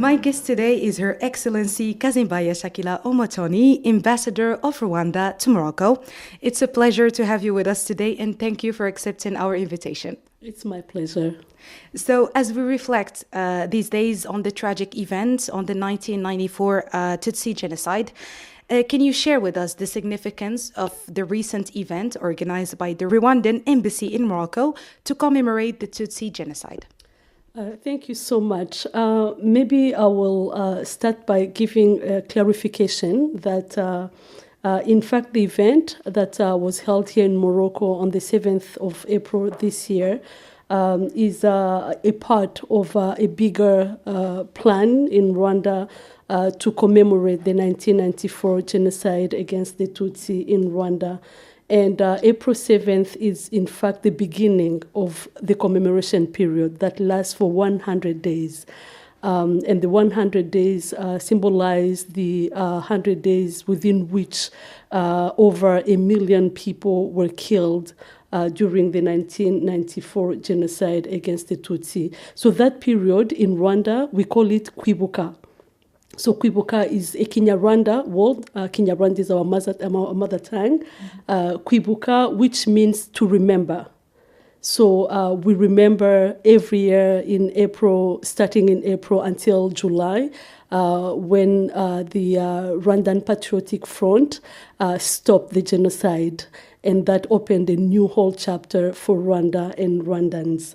My guest today is Her Excellency Kazimbaya Shakila Omotoni, Ambassador of Rwanda to Morocco. It's a pleasure to have you with us today, and thank you for accepting our invitation. It's my pleasure. So, as we reflect these days on the tragic events on the 1994 Tutsi genocide, can you share with us the significance of the recent event organized by the Rwandan Embassy in Morocco to commemorate the Tutsi genocide? Thank you so much. Maybe I will start by giving a clarification that, in fact, the event that was held here in Morocco on the 7th of April this year is a part of a bigger plan in Rwanda to commemorate the 1994 genocide against the Tutsi in Rwanda. And April 7th is, in fact, the beginning of the commemoration period that lasts for 100 days. And the 100 days symbolize the 100 days within which over 1 million people were killed during the 1994 genocide against the Tutsi. So that period in Rwanda, we call it Kwibuka. So Kwibuka is a Kinyarwanda word. Kinyarwanda is our mother tongue. Kwibuka, which means to remember. So we remember every year in April, starting in April until July, when the Rwandan Patriotic Front stopped the genocide. And that opened a new whole chapter for Rwanda and Rwandans.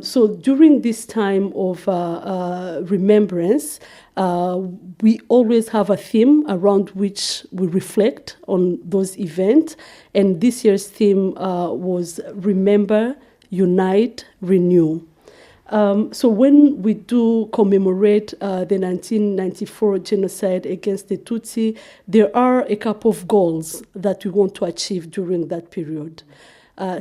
So during this time of remembrance, we always have a theme around which we reflect on those events. And this year's theme was Remember, Unite, Renew. So when we do commemorate the 1994 genocide against the Tutsi, there are a couple of goals that we want to achieve during that period.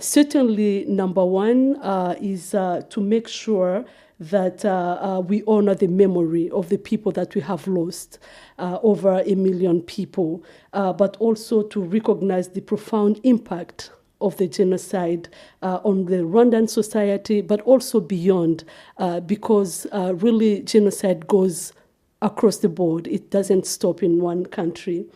Certainly, number one is to make sure that we honor the memory of the people that we have lost, over 1 million people, but also to recognize the profound impact of the genocide on the Rwandan society, but also beyond, because really genocide goes across the board. It doesn't stop in one country.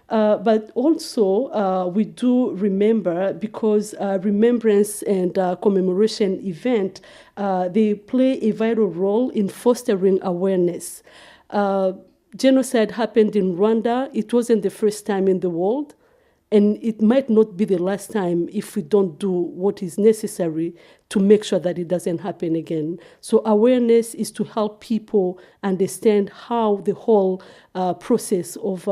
But also, we do remember because remembrance and commemoration event, they play a vital role in fostering awareness. Genocide happened in Rwanda. It wasn't the first time in the world. And it might not be the last time if we don't do what is necessary to make sure that it doesn't happen again. So awareness is to help people understand how the whole process of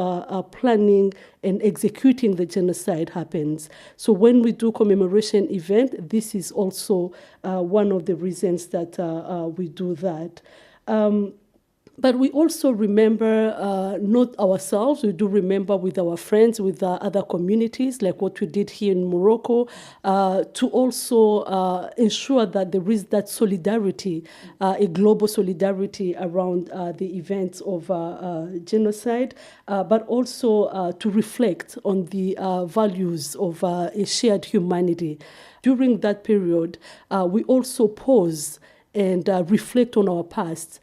planning and executing the genocide happens. So when we do commemoration event, this is also one of the reasons that we do that. But we also remember not ourselves, we do remember with our friends, with other communities, like what we did here in Morocco, to also ensure that there is that solidarity, a global solidarity around the events of genocide, but also to reflect on the values of a shared humanity. During that period, we also pause and reflect on our past.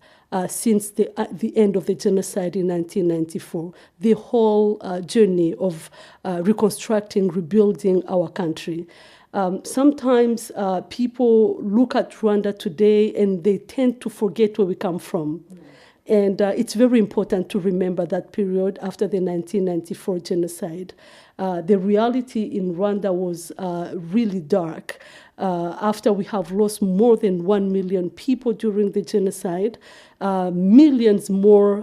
Since the end of the genocide in 1994, the whole journey of reconstructing, rebuilding our country. Sometimes people look at Rwanda today and they tend to forget where we come from. And it's very important to remember that period after the 1994 genocide. The reality in Rwanda was really dark. After we have lost more than 1 million people during the genocide, millions more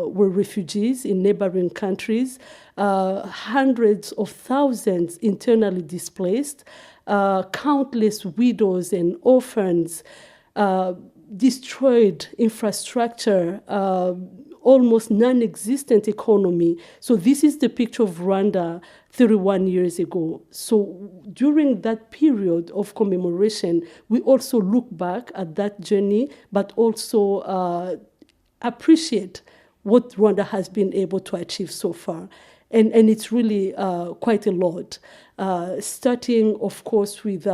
were refugees in neighboring countries, hundreds of thousands internally displaced, countless widows and orphans, destroyed infrastructure, almost non-existent economy. So this is the picture of Rwanda 31 years ago. So during that period of commemoration, we also look back at that journey, but also appreciate what Rwanda has been able to achieve so far. And it's really quite a lot, starting, of course, with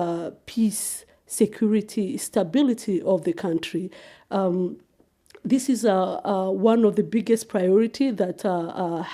peace, security, stability of the country. This is one of the biggest priority that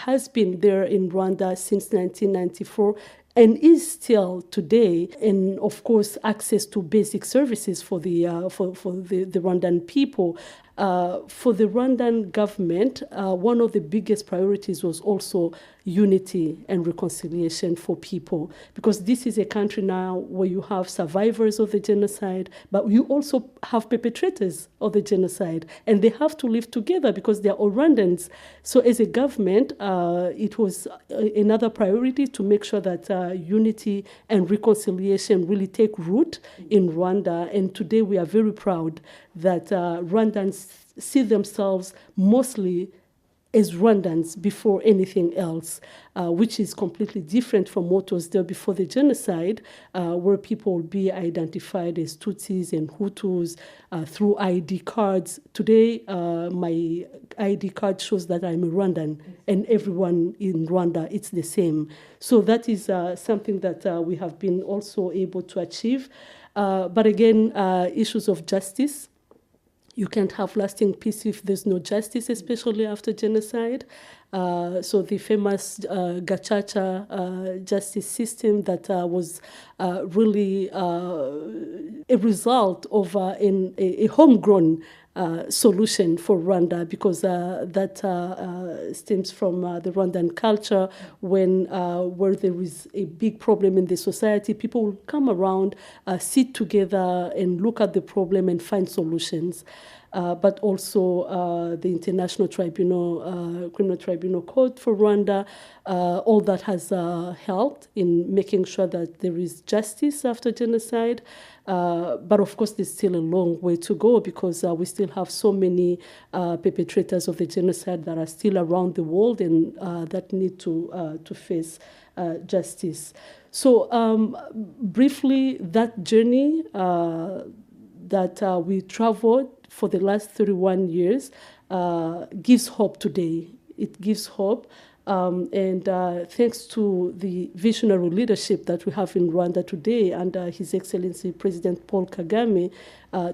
has been there in Rwanda since 1994 and is still today. And of course, access to basic services for the Rwandan people. For the Rwandan government, one of the biggest priorities was also unity and reconciliation for people, because this is a country now where you have survivors of the genocide, but you also have perpetrators of the genocide, and they have to live together because they're all Rwandans. So as a government, it was another priority to make sure that unity and reconciliation really take root in Rwanda. And today we are very proud that Rwandans see themselves mostly as Rwandans before anything else, which is completely different from what was there before the genocide, where people would be identified as Tutsis and Hutus through ID cards. Today, my ID card shows that I'm a Rwandan, and everyone in Rwanda, it's the same. So that is something that we have been also able to achieve. But again, issues of justice. You can't have lasting peace if there's no justice, especially after genocide. So the famous Gacaca justice system that was really a result of a homegrown solution for Rwanda, because that stems from the Rwandan culture. Where there is a big problem in the society, people will come around, sit together and look at the problem and find solutions. But also the International Tribunal, Criminal Tribunal Code for Rwanda, all that has helped in making sure that there is justice after genocide. But of course, there's still a long way to go, because we still have so many perpetrators of the genocide that are still around the world and that need to face justice. So briefly, that journey that we traveled for the last 31 years gives hope today. It gives hope. And thanks to the visionary leadership that we have in Rwanda today under His Excellency President Paul Kagame,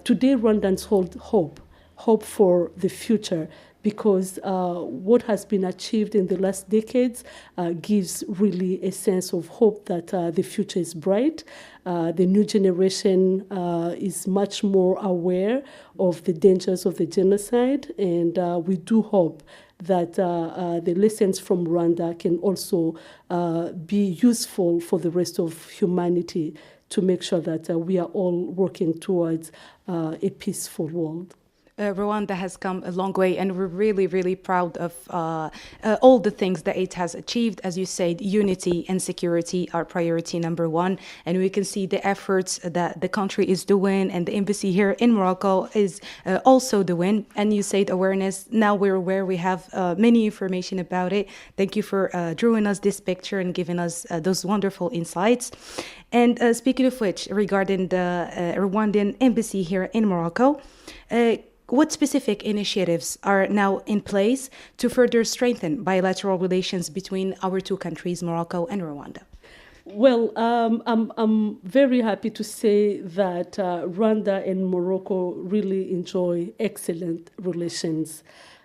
today Rwandans hold hope for the future, because what has been achieved in the last decades gives really a sense of hope that the future is bright. The new generation is much more aware of the dangers of the genocide, and we do hope that the lessons from Rwanda can also be useful for the rest of humanity, to make sure that we are all working towards a peaceful world. Rwanda has come a long way, and we're really, really proud of all the things that it has achieved. As you said, unity and security are priority number one, and we can see the efforts that the country is doing, and the embassy here in Morocco is also doing. And you said awareness. Now we're aware. We have many information about it. Thank you for drawing us this picture and giving us those wonderful insights. And speaking of which, regarding the Rwandan embassy here in Morocco, what specific initiatives are now in place to further strengthen bilateral relations between our two countries, Morocco and Rwanda? Well, I'm very happy to say that Rwanda and Morocco really enjoy excellent relations.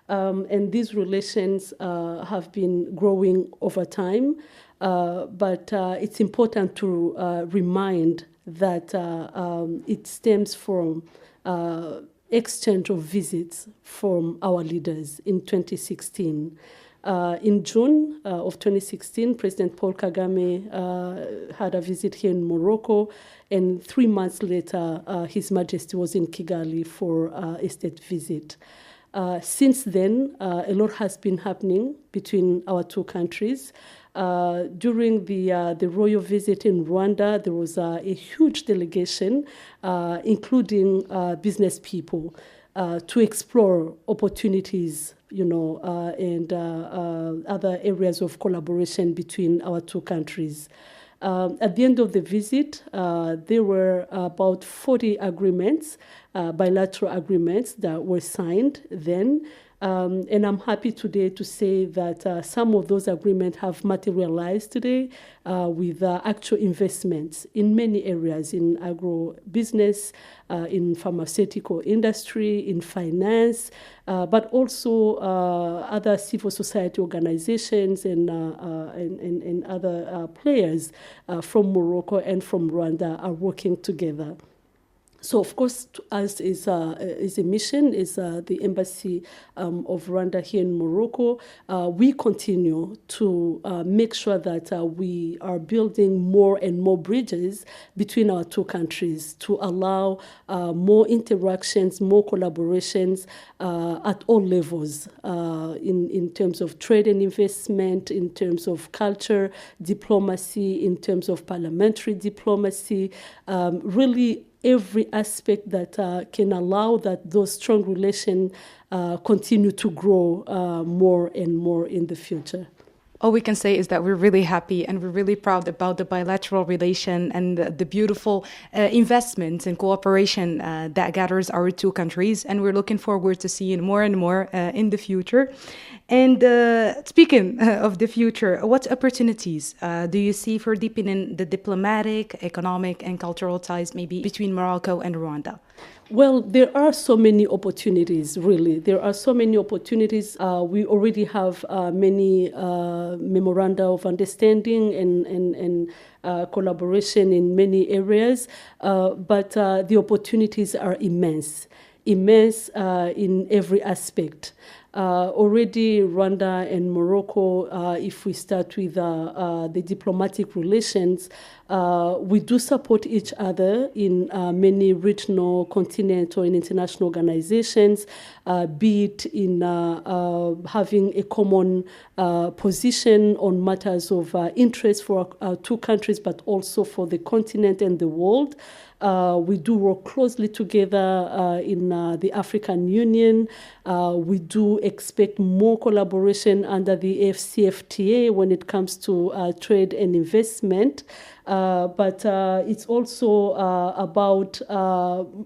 And these relations have been growing over time. But it's important to remind that it stems from exchange of visits from our leaders in 2016. In June of 2016, President Paul Kagame had a visit here in Morocco, and 3 months later, His Majesty was in Kigali for a state visit. Since then, a lot has been happening between our two countries. During the royal visit in Rwanda, there was a huge delegation, including business people, to explore opportunities, and other areas of collaboration between our two countries. At the end of the visit, there were about 40 agreements, bilateral agreements that were signed then. And I'm happy today to say that some of those agreements have materialized today with actual investments in many areas, in agro-business, in pharmaceutical industry, in finance, but also other civil society organizations and other players from Morocco and from Rwanda are working together. So, of course, to us is a mission, is the Embassy of Rwanda here in Morocco. We continue to make sure that we are building more and more bridges between our two countries to allow more interactions, more collaborations at all levels in terms of trade and investment, in terms of culture, diplomacy, in terms of parliamentary diplomacy, really every aspect that can allow that those strong relations continue to grow more and more in the future. All we can say is that we're really happy and we're really proud about the bilateral relation and the beautiful investments and cooperation that gathers our two countries. And we're looking forward to seeing more and more in the future. And speaking of the future, what opportunities do you see for deepening the diplomatic, economic, and cultural ties maybe between Morocco and Rwanda? Well, there are so many opportunities, really. There are so many opportunities. We already have many memoranda of understanding and collaboration in many areas, but the opportunities are immense in every aspect. Already Rwanda and Morocco, if we start with the diplomatic relations, we do support each other in many regional, continental, and international organizations, be it in having a common position on matters of interest for our two countries, but also for the continent and the world. We do work closely together in the African Union. We do expect more collaboration under the AFCFTA when it comes to trade and investment. But it's also about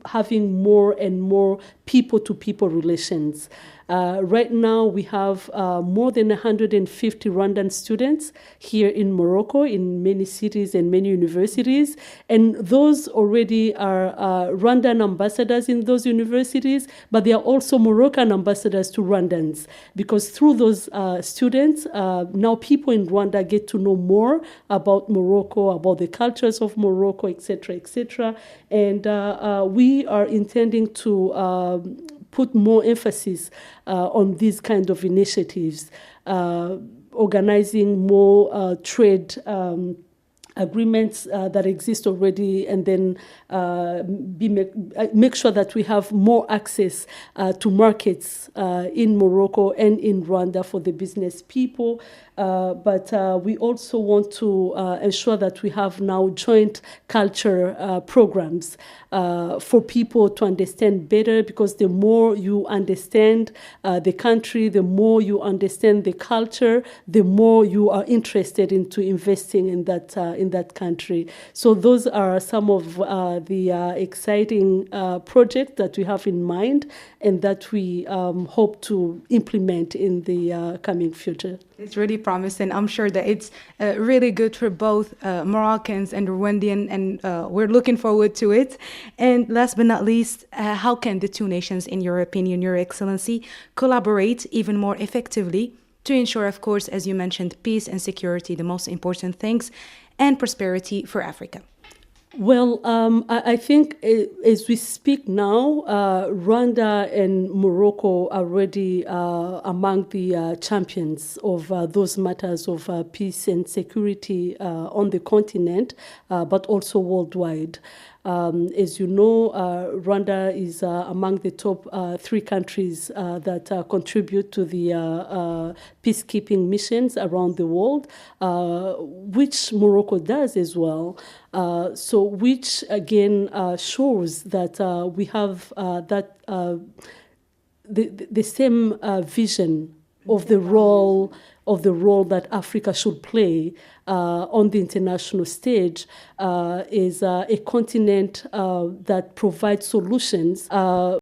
having more and more people-to-people relations. Right now, we have more than 150 Rwandan students here in Morocco, in many cities and many universities. And those already are Rwandan ambassadors in those universities, but they are also Moroccan ambassadors to Rwandans. Because through those students, now people in Rwanda get to know more about Morocco, about the cultures of Morocco, etc., etc. And we are intending to put more emphasis on these kind of initiatives, organizing more trade agreements that exist already, and then make sure that we have more access to markets in Morocco and in Rwanda for the business people. But we also want to ensure that we have now joint culture programs for people to understand better, because the more you understand the country, the more you understand the culture, the more you are interested into investing in that country. So those are some of the exciting projects that we have in mind and that we hope to implement in the coming future. It's really promising. I'm sure that it's really good for both Moroccans and Rwandan, and we're looking forward to it. And last but not least, how can the two nations, in your opinion, Your Excellency, collaborate even more effectively to ensure, of course, as you mentioned, peace and security, the most important things, and prosperity for Africa? Well, I think as we speak now, Rwanda and Morocco are already among the champions of those matters of peace and security on the continent, but also worldwide. As you know, Rwanda is among the top 3 countries that contribute to the peacekeeping missions around the world, which Morocco does as well. So which again shows that we have the same vision of the role that Africa should play on the international stage, is a continent that provides solutions